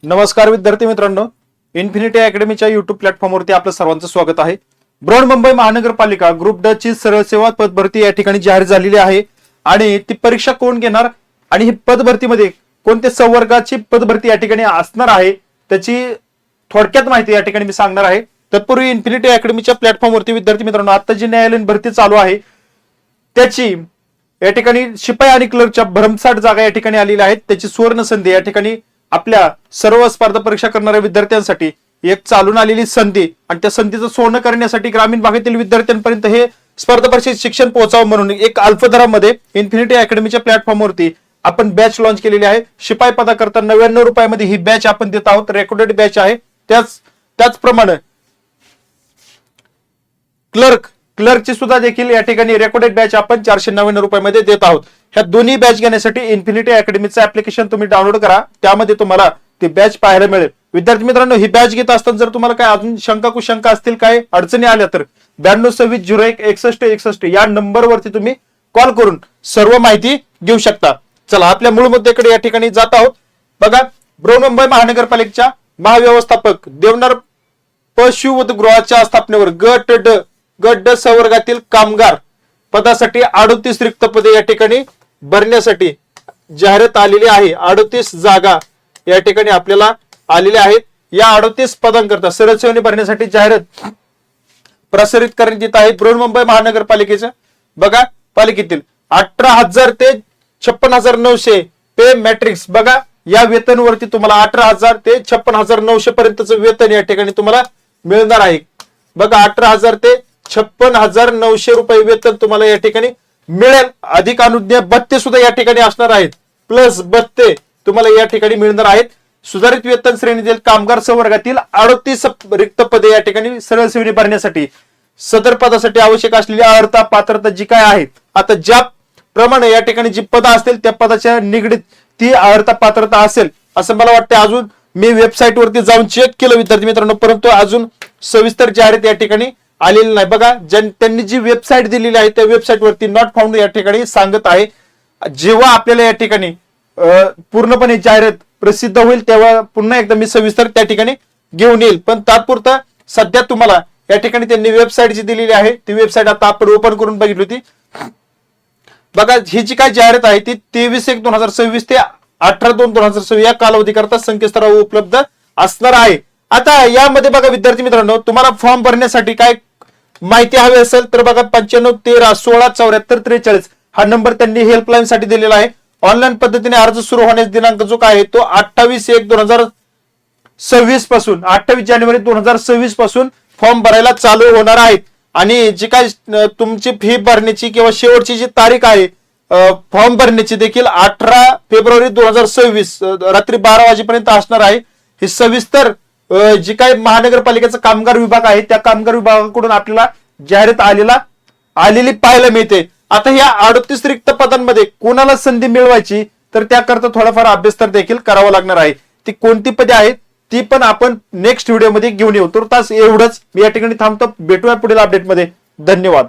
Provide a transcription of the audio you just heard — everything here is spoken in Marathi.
नमस्कार विद्यार्थी मित्रांनो, इन्फिनिटी अकॅडमीच्या युट्यूब प्लॅटफॉर्मवरती आपलं सर्वांचं स्वागत आहे। बृहन्मुंबई महानगरपालिका ग्रुप ड ची सरळ सेवा पद भरती या ठिकाणी जाहीर झालेली आहे आणि ती परीक्षा कोण घेणार आणि ही पद भरतीमध्ये कोणत्या संवर्गाची पद भरती या ठिकाणी असणार आहे त्याची थोडक्यात माहिती या ठिकाणी मी सांगणार आहे। तत्पूर्वी इन्फिनिटी अकॅडमीच्या प्लॅटफॉर्मवरती विद्यार्थी मित्रांनो, आता जी न्यायालयीन भरती चालू आहे त्याची या ठिकाणी शिपाई आणि क्लर्कच्या भरमसाठ जागा या ठिकाणी आलेल्या आहेत। त्याची सुवर्ण संधी या ठिकाणी आपल्या सर्व स्पर्धा परीक्षा करणाऱ्या विद्यार्थ्यांसाठी एक चालून आलेली संधी आणि त्या संधीचं सोनं करण्यासाठी ग्रामीण भागातील विद्यार्थ्यांपर्यंत हे स्पर्धा परीक्षेत शिक्षण पोहोचावं म्हणून एक अल्प दरामध्ये इन्फिनिटी अकॅडमीच्या प्लॅटफॉर्मवरती आपण बॅच लॉन्च केलेली आहे। शिपाई पदाकरता 99 रुपयामध्ये ही बॅच आपण देत आहोत। रेकॉर्डेड बॅच आहे। त्याचप्रमाणे क्लर्कची सुद्धा देखील या ठिकाणी रेकॉर्डेड बॅच आपण 499 रुपयामध्ये देत आहोत। ह्या दोन्ही बॅच घेण्यासाठी इन्फिनिटी अकॅडमीचं ऍप्लिकेशन तुम्ही डाउनलोड करा, त्यामध्ये तुम्हाला ती बॅच पाहायला मिळेल। विद्यार्थी मित्रांनो, ही बॅच घेत असताना जर तुम्हाला काय अजून शंका कुशंका असतील, काय अडचणी आल्या तर 9226016161 या नंबरवरती तुम्ही कॉल करून सर्व माहिती घेऊ शकता। चला आपल्या मूळ मुद्द्याकडे या ठिकाणी जात आहोत। बघा, बृहन्मुंबई महानगरपालिकेच्या महाव्यवस्थापक देवनार पशुवधगृहाच्या स्थापनेवर गट ड संवर्गातील कामगार पदासाठी 38 रिक्त पदे या ठिकाणी भरण्यासाठी जाहिरात आलेली आहे। 38 जागा या ठिकाणी आपल्याला आलेल्या आहेत। या 38 पदांकरता सरळ सेवेने भरण्यासाठी जाहिरात प्रसारित करण्यात येत आहे। बृहन्मुंबई महानगरपालिकेच्या बघा पालिकेतील 18,000 ते 56,900 पे मॅट्रिक्स। बघा, या वेतनवरती तुम्हाला 18,000 ते 56,900 पर्यंतचं वेतन या ठिकाणी तुम्हाला मिळणार आहे। बघा, 18,000 ते 56,900 रुपये वेतन तुम्हाला या ठिकाणी मिळेल। अधिक अनुज्ञेय भत्ते सुद्धा या ठिकाणी असणार आहेत, प्लस भत्ते तुम्हाला या ठिकाणी मिळणार आहेत। सुधारित वेतन श्रेणीतील कामगार संवर्गातील 38 रिक्त पदे या ठिकाणी सरळ सेवेने भरण्यासाठी सदर पदासाठी आवश्यक असलेली अर्हता पात्रता जी काय आहे, आता ज्या प्रमाणे या ठिकाणी जी पद असतील त्या पदाच्या निगडीत ती अर्हता पात्रता असेल असं मला वाटतं। अजून मी वेबसाईट वरती जाऊन चेक केलं विद्यार्थी मित्रांनो, परंतु अजून सविस्तर जाहिरात या ठिकाणी आलेली नाही। बघा, त्यांनी जी वेबसाईट दिलेली आहे त्या वेबसाईट वरती नॉट फाउंड या ठिकाणी सांगत आहे। जेव्हा आपल्याला या ठिकाणी पूर्णपणे जाहिरात प्रसिद्ध होईल तेव्हा पुन्हा एकदा मी सविस्तर त्या ठिकाणी घेऊन येईल, पण तात्पुरता सध्या तुम्हाला या ठिकाणी त्यांनी वेबसाईट जी दिलेली आहे ती वेबसाईट आता आपण ओपन करून बघितली होती। बघा, ही जी काय जाहिरात आहे ती 23/1/2026 ते 18/2/2026 या कालावधी करता संकेतस्थळावर उपलब्ध असणार आहे। आता यामध्ये बघा विद्यार्थी मित्रांनो, तुम्हाला फॉर्म भरण्यासाठी काय माहिती हवी असेल तर बघा 9513167443 हा नंबर त्यांनी हेल्पलाईन साठी दिलेला आहे। ऑनलाईन पद्धतीने अर्ज सुरू होण्याचा दिनांक जो काय आहे तो 28/1/2026 पासून 28 जानेवारी 2026 पासून फॉर्म भरायला चालू होणार आहेत। आणि जी काय तुमची फी भरण्याची किंवा शेवटची जी तारीख आहे फॉर्म भरण्याची देखील 18 फेब्रुवारी 2026 रात्री 12 वाजेपर्यंत असणार आहे। ही सविस्तर जी काय महानगरपालिकेचा कामगार विभाग आहे त्या कामगार विभागाकडून आपल्याला जाहिरात आलेली पाहायला मिळते। आता या 38 रिक्त पदांमध्ये कोणाला संधी मिळवायची तर त्याकरता थोडाफार अभ्यास तर देखील करावा लागणार आहे। ती कोणती पदे आहेत ती पण आपण नेक्स्ट व्हिडिओमध्ये घेऊन येऊ। तुर्तास एवढंच, मी या ठिकाणी थांबतो। भेटूया पुढील अपडेटमध्ये। धन्यवाद।